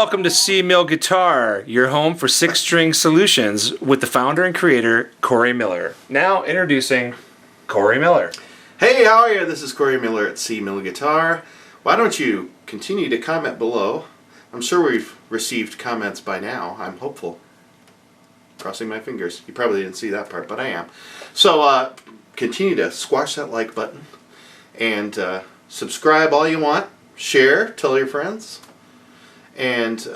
welcome to C Mill Guitar, your home for six-string solutions with the founder and creator, Cory Miller. Now introducing Cory Miller. Hey, how are you? This is Cory Miller at C Mill Guitar. Why don't you continue to comment below? I'm sure we've received comments by now. I'm hopeful. Crossing my fingers. You probably didn't see that part, but I am. So continue to squash that like button and subscribe all you want. Share, tell your friends, and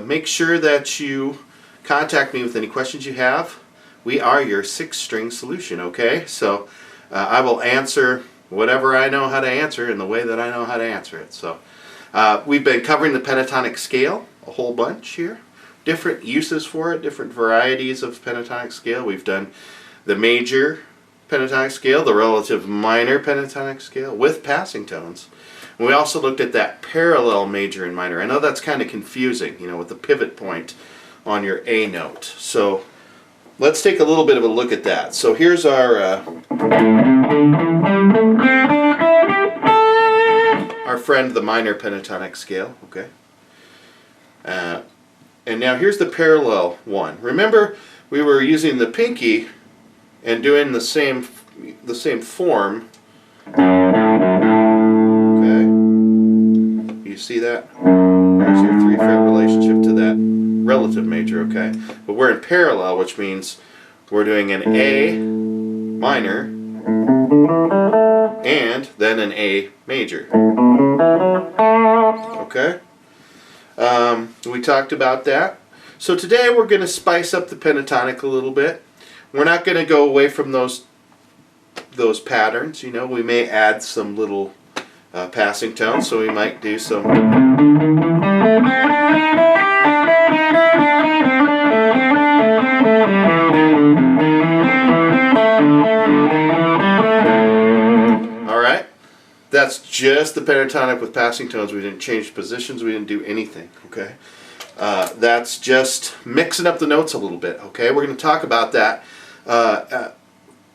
make sure that you contact me with any questions you have. We are your six-string solution, okay? So I will answer whatever I know how to answer in the way that I know how to answer it. So we've been covering the pentatonic scale a whole bunch here. Different uses for it, different varieties of pentatonic scale. We've done the major pentatonic scale, the relative minor pentatonic scale with passing tones. And we also looked at that parallel major and minor. I know that's kind of confusing, you know, with the pivot point on your A note. So let's take a little bit of a look at that. So here's our friend, the minor pentatonic scale, okay? And now here's the parallel one. Remember, we were using the pinky and doing the same form. Okay, you see that? There's your 3-fret relationship to that relative major. Okay, but we're in parallel, which means we're doing an A minor and then an A major. Okay. We talked about that. So today we're going to spice up the pentatonic a little bit. We're not going to go away from those patterns. You know, we may add some little passing tones. So we might do some. All right. That's just the pentatonic with passing tones. We didn't change positions. We didn't do anything. Okay. That's just mixing up the notes a little bit. Okay. We're going to talk about that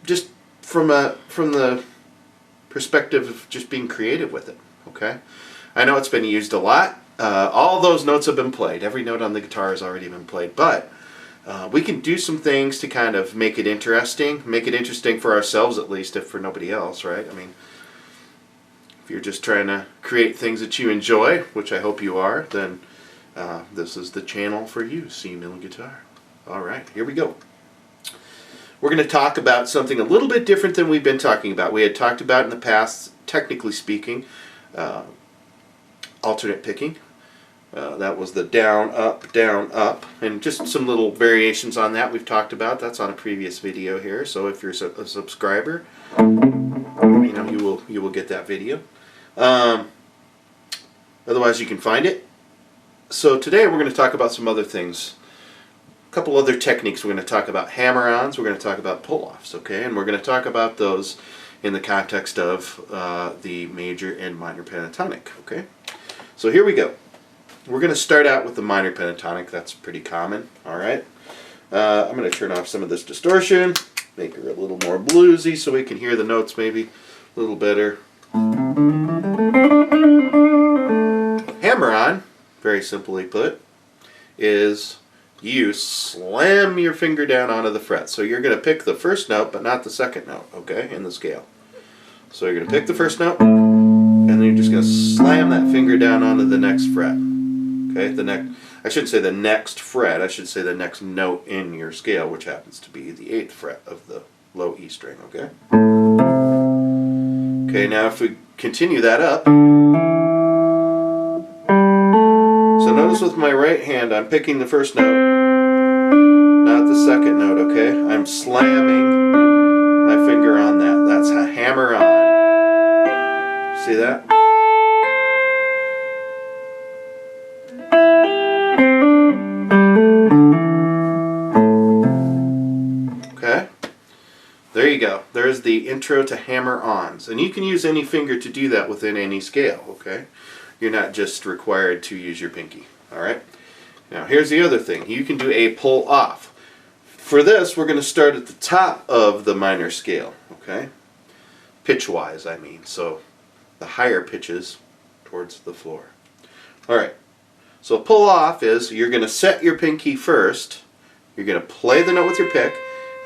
just from the perspective of just being creative with it. Okay. I know it's been used a lot. All those notes have been played. Every note on the guitar has already been played. But we can do some things to kind of make it interesting. Make it interesting for ourselves at least, if for nobody else, right? I mean, if you're just trying to create things that you enjoy, which I hope you are, then this is the channel for you, C Mill Guitar. Alright, here we go. We're going to talk about something a little bit different than we've been talking about. We had talked about in the past, technically speaking, alternate picking. That was the down, up, and just some little variations on that we've talked about. That's on a previous video here, so if you're a subscriber, you know, you will get that video. Otherwise you can find it. So today we're going to talk about some other things. A couple other techniques. We're going to talk about hammer-ons. We're going to talk about pull-offs, okay? And we're going to talk about those in the context of the major and minor pentatonic, okay? So here we go. We're going to start out with the minor pentatonic. That's pretty common, all right? I'm going to turn off some of this distortion, make her a little more bluesy so we can hear the notes maybe a little better. Hammer-on, very simply put, is you slam your finger down onto the fret. So you're going to pick the first note but not the second note, okay, in the scale. So you're going to pick the first note and then you're just going to slam that finger down onto the next fret. Okay, I shouldn't say the next fret, I should say the next note in your scale, which happens to be the 8th fret of the low E string, okay? Okay, now if we continue that up, so notice with my right hand I'm picking the first note, not the second note, okay? I'm slamming my finger on that. That's a hammer-on. See that? Okay? There you go. There's the intro to hammer-ons. And you can use any finger to do that within any scale, okay? You're not just required to use your pinky, alright? Now here's the other thing. You can do a pull-off. For this, we're going to start at the top of the minor scale, okay? Pitch-wise, I mean. So the higher pitches towards the floor. Alright. So pull off is you're going to set your pinky first. You're going to play the note with your pick,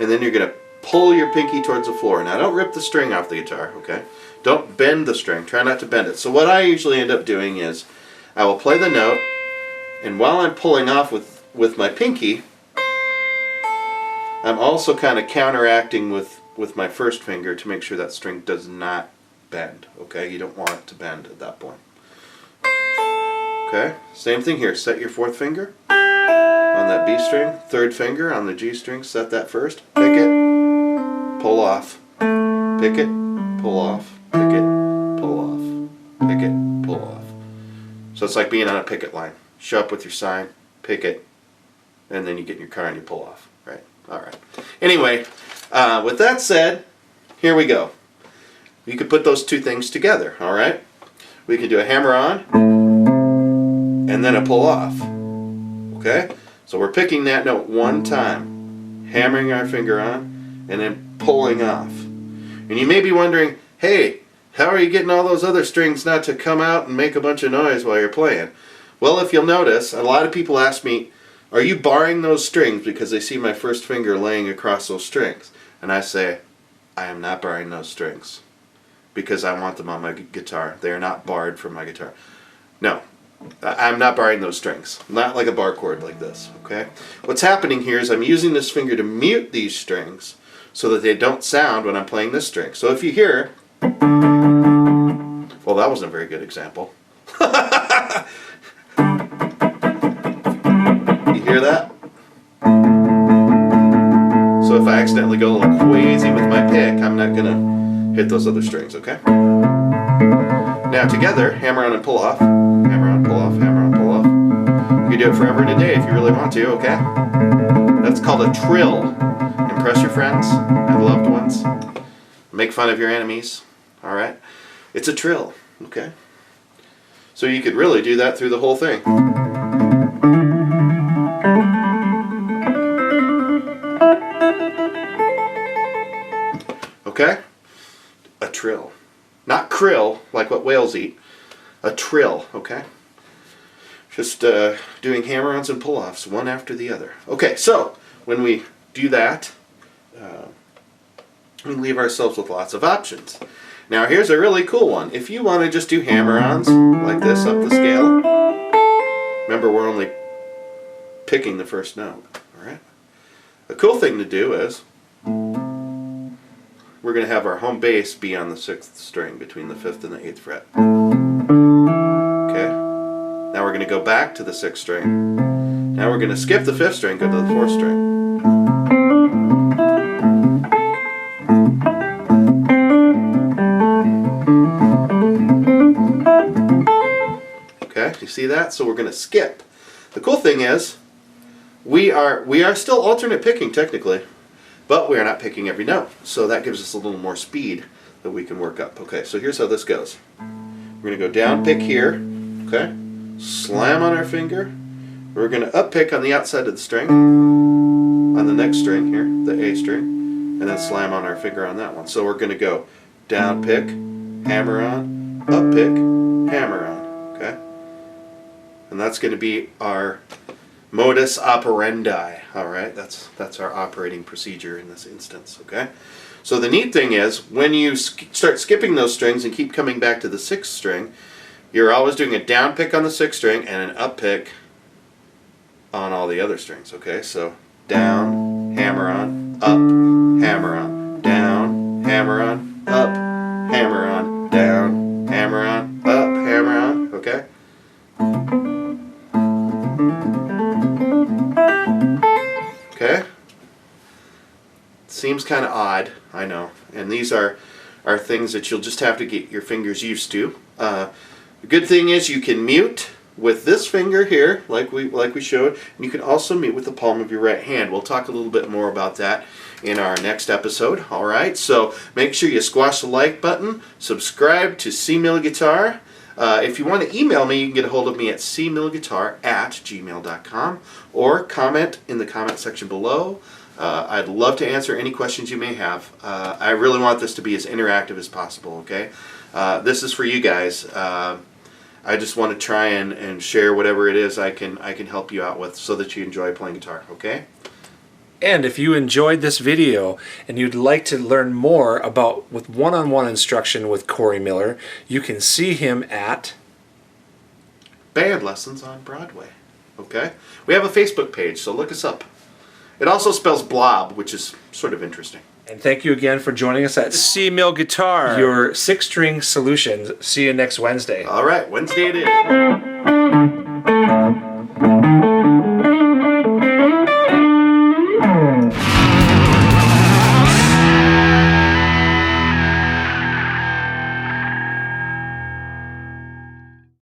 and then you're going to pull your pinky towards the floor. Now don't rip the string off the guitar, okay? Don't bend the string. Try not to bend it. So what I usually end up doing is I will play the note, and while I'm pulling off with my pinky, I'm also kind of counteracting with my first finger to make sure that string does not bend, okay? You don't want it to bend at that point. Okay, same thing here. Set your fourth finger on that B string, third finger on the G string, set that first, pick it, pull off, pick it, pull off, pick it, pull off, pick it, pull off. So it's like being on a picket line. Show up with your sign, pick it, and then you get in your car and you pull off, right? All right. Anyway, with that said, here we go. You could put those two things together, all right? We could do a hammer on and then a pull off, okay? So we're picking that note one time, hammering our finger on, and then pulling off. And you may be wondering, hey, how are you getting all those other strings not to come out and make a bunch of noise while you're playing? Well, if you'll notice, a lot of people ask me, are you barring those strings because they see my first finger laying across those strings? And I say, I am not barring those strings because I want them on my guitar. They are not barred from my guitar. No, I'm not barring those strings. Not like a bar chord like this, okay? What's happening here is I'm using this finger to mute these strings so that they don't sound when I'm playing this string. So if you hear, well, that wasn't a very good example. You hear that? So if I accidentally go a little queasy with my pick, I'm not gonna hit those other strings, okay? Now together, hammer on and pull off, hammer on, pull off, hammer on, pull off. You can do it forever and a day if you really want to, okay? That's called a trill. Impress your friends and loved ones. Make fun of your enemies, all right? It's a trill, okay? So you could really do that through the whole thing. Okay? A trill. Not krill, like what whales eat. A trill, okay? Just doing hammer-ons and pull-offs, one after the other. Okay, so when we do that, we leave ourselves with lots of options. Now here's a really cool one. If you want to just do hammer-ons like this up the scale, remember we're only picking the first note, alright? The cool thing to do is we're going to have our home bass be on the 6th string between the 5th and the 8th fret. Okay? Now we're going to go back to the 6th string. Now we're going to skip the 5th string, go to the 4th string. Okay, you see that? So we're going to skip. The cool thing is, we are still alternate picking technically, but we are not picking every note. So that gives us a little more speed that we can work up. Okay, so here's how this goes. We're going to go down, pick here, okay? Slam on our finger. We're going to up pick on the outside of the string, on the next string here, the A string, and then slam on our finger on that one. So we're going to go down, pick, hammer on, up pick, hammer on, okay? And that's going to be our modus operandi, all right? That's our operating procedure in this instance, okay? So the neat thing is, when you start skipping those strings and keep coming back to the 6th string, you're always doing a down pick on the 6th string and an up pick on all the other strings, okay? So down, hammer on, up, hammer on, down, hammer on, up, hammer on, down, hammer on, up, hammer on, okay? Okay? Seems kind of odd, I know. And these are things that you'll just have to get your fingers used to. The good thing is you can mute with this finger here, like we showed, and you can also mute with the palm of your right hand. We'll talk a little bit more about that in our next episode. All right, so make sure you squash the like button, subscribe to C Miller Guitar. If you want to email me, you can get a hold of me at cmillerguitar@gmail.com or comment in the comment section below. I'd love to answer any questions you may have. I really want this to be as interactive as possible, okay? This is for you guys. I just want to try and share whatever it is I can help you out with so that you enjoy playing guitar, okay? And if you enjoyed this video and you'd like to learn more about with one-on-one instruction with Cory Miller, you can see him at Band Lessons on Broadway, okay? We have a Facebook page, so look us up. It also spells blob, which is sort of interesting. And thank you again for joining us at C Mill Guitar, your 6-string solutions. See you next Wednesday. All right, Wednesday it is.